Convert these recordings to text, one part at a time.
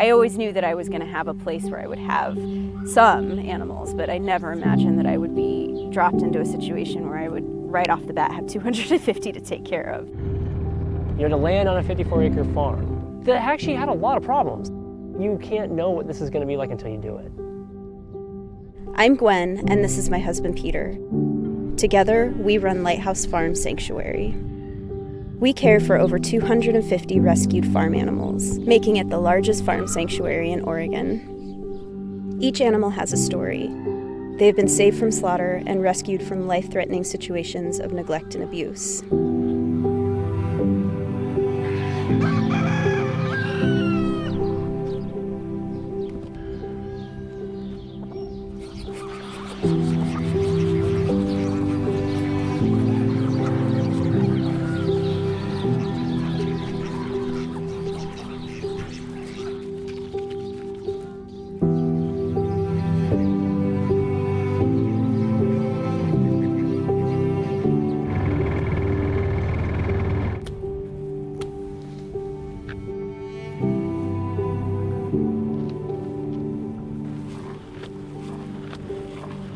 I always knew that I was going to have a place where I would have some animals, but I never imagined that I would be dropped into a situation where I would right off the bat have 250 to take care of. You know, to land on a 54-acre farm that actually had a lot of problems. You can't know what this is going to be like until you do it. I'm Gwen, and this is my husband Peter. Together, we run Lighthouse Farm Sanctuary. We care for over 250 rescued farm animals, making it the largest farm sanctuary in Oregon. Each animal has a story. They have been saved from slaughter and rescued from life-threatening situations of neglect and abuse.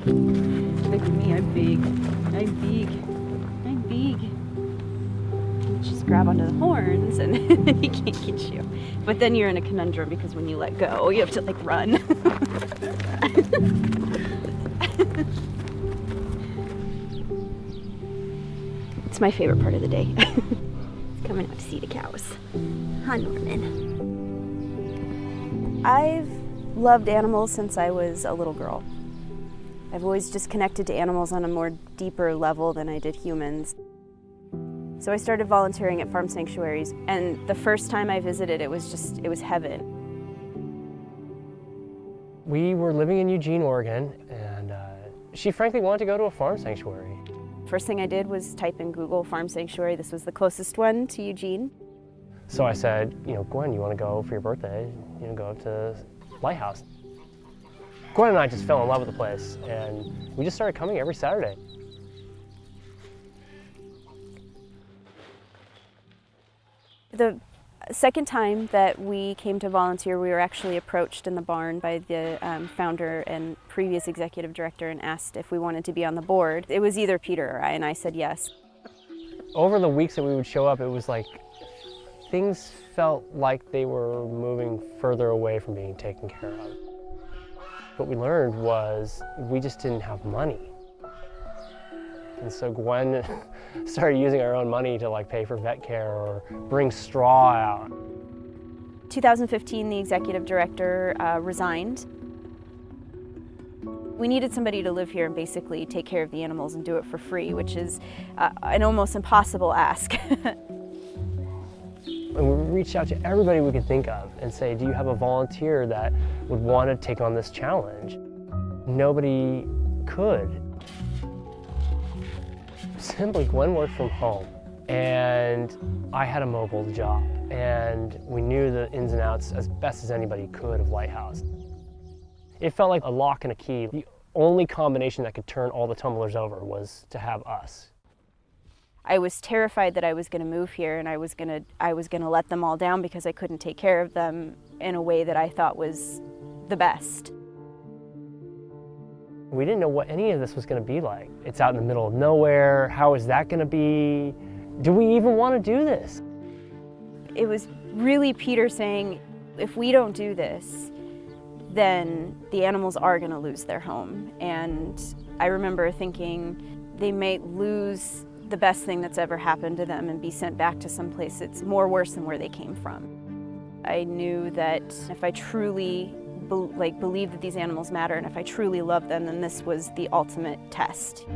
Look at me, I'm big. I'm big. I'm big. Just grab onto the horns and he can't get you. But then you're in a conundrum because when you let go, you have to like run. It's my favorite part of the day. Coming out to see the cows. Hi, Norman. I've loved animals since I was a little girl. I've always just connected to animals on a more deeper level than I did humans. So I started volunteering at farm sanctuaries, and the first time I visited, it was heaven. We were living in Eugene, Oregon, and she frankly wanted to go to a farm sanctuary. First thing I did was type in Google farm sanctuary. This was the closest one to Eugene. So I said, you know, Gwen, you want to go for your birthday? You know, go up to Lighthouse. Gwen and I just fell in love with the place, and we just started coming every Saturday. The second time that we came to volunteer, we were actually approached in the barn by the founder and previous executive director and asked if we wanted to be on the board. It was either Peter or I, and I said yes. Over the weeks that we would show up, it was like things felt like they were moving further away from being taken care of. What we learned was we just didn't have money. And so Gwen started using our own money to like pay for vet care or bring straw out. 2015, the executive director resigned. We needed somebody to live here and basically take care of the animals and do it for free, which is an almost impossible ask. And we reached out to everybody we could think of and say, do you have a volunteer that would want to take on this challenge? Nobody could. Simply, Gwen worked from home, and I had a mobile job, and we knew the ins and outs as best as anybody could of Lighthouse. It felt like a lock and a key. The only combination that could turn all the tumblers over was to have us. I was terrified that I was going to move here and I was going to let them all down because I couldn't take care of them in a way that I thought was the best. We didn't know what any of this was going to be like. It's out in the middle of nowhere. How is that going to be? Do we even want to do this? It was really Peter saying, if we don't do this, then the animals are going to lose their home. And I remember thinking they may lose the best thing that's ever happened to them and be sent back to some place that's more worse than where they came from. I knew that if I truly believed that these animals matter and if I truly loved them, then this was the ultimate test.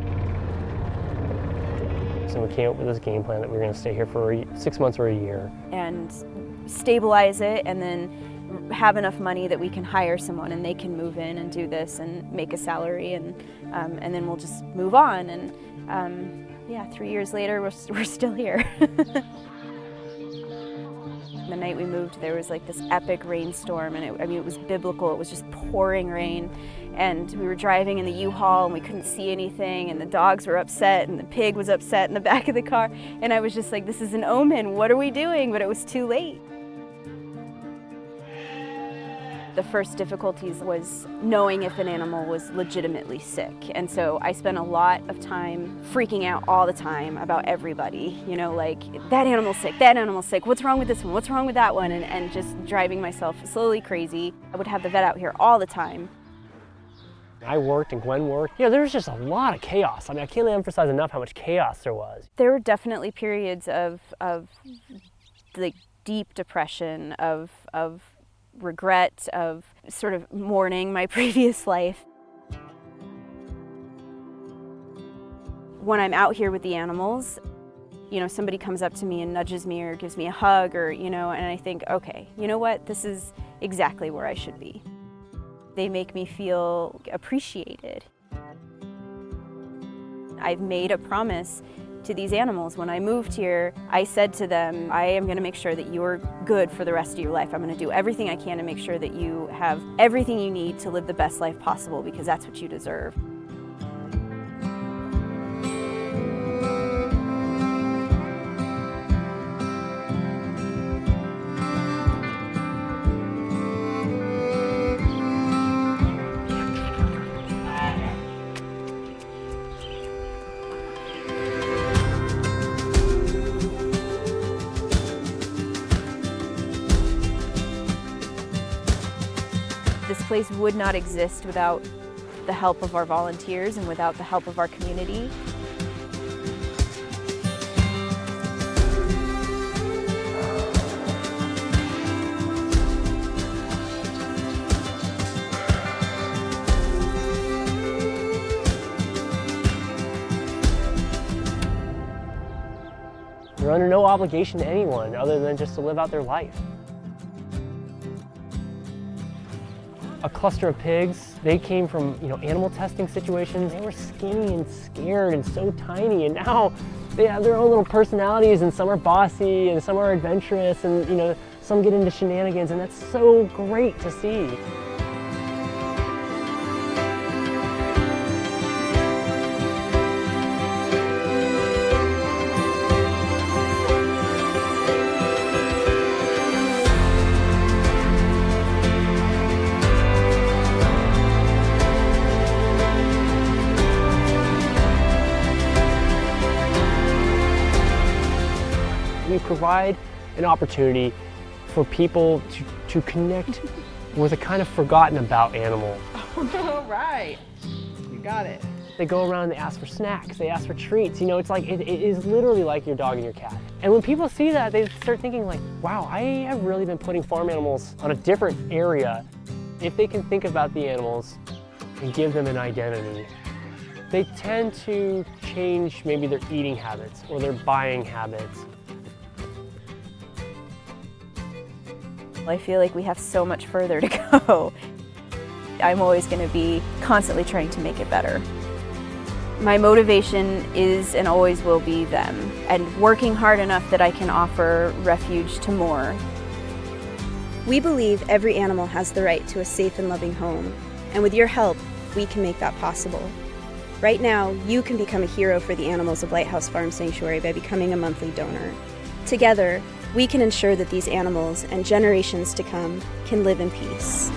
So we came up with this game plan that we were going to stay here for 6 months or a year. And stabilize it and then have enough money that we can hire someone and they can move in and do this and make a salary and then we'll just move on. And yeah, 3 years later, we're still here. The night we moved, there was like this epic rainstorm, and it was biblical. It was just pouring rain, and we were driving in the U-Haul, and we couldn't see anything, and the dogs were upset, and the pig was upset in the back of the car, and I was just like, this is an omen. What are we doing? But it was too late. The first difficulties was knowing if an animal was legitimately sick. And so I spent a lot of time freaking out all the time about everybody, you know, like, that animal's sick, what's wrong with this one, what's wrong with that one, and just driving myself slowly crazy. I would have the vet out here all the time. I worked and Gwen worked. You know, there was just a lot of chaos. I mean, I can't emphasize enough how much chaos there was. There were definitely periods of like deep depression, of regret, of sort of mourning my previous life. When I'm out here with the animals, you know, somebody comes up to me and nudges me or gives me a hug, or, you know, and I think, okay, you know what, this is exactly where I should be. They make me feel appreciated. I've made a promise to these animals. When I moved here, I said to them, I am going to make sure that you're good for the rest of your life. I'm going to do everything I can to make sure that you have everything you need to live the best life possible, because that's what you deserve. This place would not exist without the help of our volunteers and without the help of our community. They're under no obligation to anyone other than just to live out their life. A cluster of pigs, they came from, you know, animal testing situations. They were skinny and scared and so tiny, and now they have their own little personalities, and some are bossy and some are adventurous, and, you know, some get into shenanigans, and that's so great to see. We provide an opportunity for people to connect with a kind of forgotten about animal. All right, you got it. They go around and they ask for snacks, they ask for treats. You know, it's like, it is literally like your dog and your cat. And when people see that, they start thinking like, wow, I have really been putting farm animals on a different area. If they can think about the animals and give them an identity, they tend to change maybe their eating habits or their buying habits. I feel like we have so much further to go. I'm always going to be constantly trying to make it better. My motivation is and always will be them, and working hard enough that I can offer refuge to more. We believe every animal has the right to a safe and loving home, and with your help, we can make that possible. Right now, you can become a hero for the animals of Lighthouse Farm Sanctuary by becoming a monthly donor. Together, we can ensure that these animals and generations to come can live in peace.